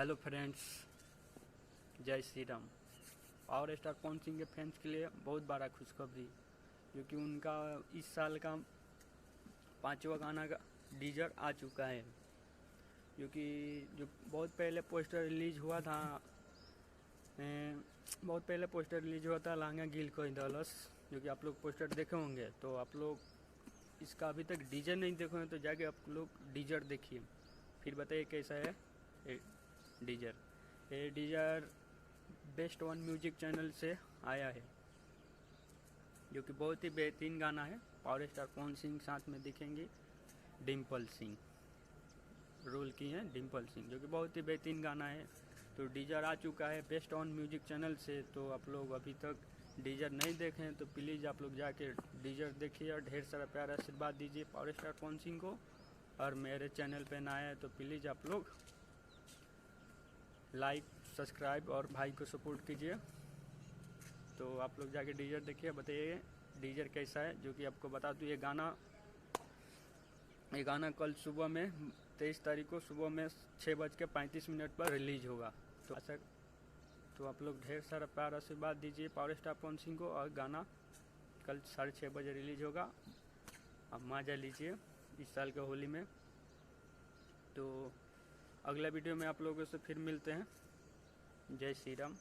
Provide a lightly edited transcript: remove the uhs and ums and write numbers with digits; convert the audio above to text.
Hello friends, जय Shri Ram. Power star Pawan Singh के fans के लिए बहुत बड़ा खुशखबरी, क्योंकि उनका इस साल का 5वां गाना का टीजर आ चुका है। क्योंकि जो बहुत पहले पोस्टर रिलीज हुआ था लहंगा गिल कोई दौलस, जो कि आप लोग पोस्टर देखे होंगे। तो आप लोग इसका अभी तक टीजर नहीं देखे हैं तो जाके आप लोग टीजर देखिए, फिर बताइए कैसा है टीजर। ये teaser best one music channel से आया है, जो कि बहुत ही बेहतरीन गाना है। पावर स्टार पवन सिंह साथ में दिखेंगे, डिम्पल सिंह रोल की हैं, डिम्पल सिंह, जो कि बहुत ही बेहतरीन गाना है। तो टीजर आ चुका है बेस्ट वन म्यूजिक चैनल से। तो आप लोग अभी तक टीजर नहीं देखे हैं तो प्लीज़ आप लोग जाके टीजर देखिए और ढेर सारा प्यारा आशीर्वाद दीजिए पावर स्टार पवन सिंह को। और मेरे चैनल पे ना आए तो प्लीज़ आप लोग लाइक, सब्सक्राइब और भाई को सपोर्ट कीजिए। तो आप लोग जाके टीजर देखिए, बताइए टीजर कैसा है। जो कि आपको बता दूँ, ये गाना कल सुबह में 23 तारीख को सुबह में 6:35 पर रिलीज होगा। तो आप लोग ढेर सारा प्यार आशीर्वाद दीजिए पावर स्टार पवन सिंह को। और गाना कल 6:30 बजे रिलीज होगा, आप मजा लीजिए इस साल के होली में। तो अगला वीडियो में आप लोगों से फिर मिलते हैं। जय श्री राम।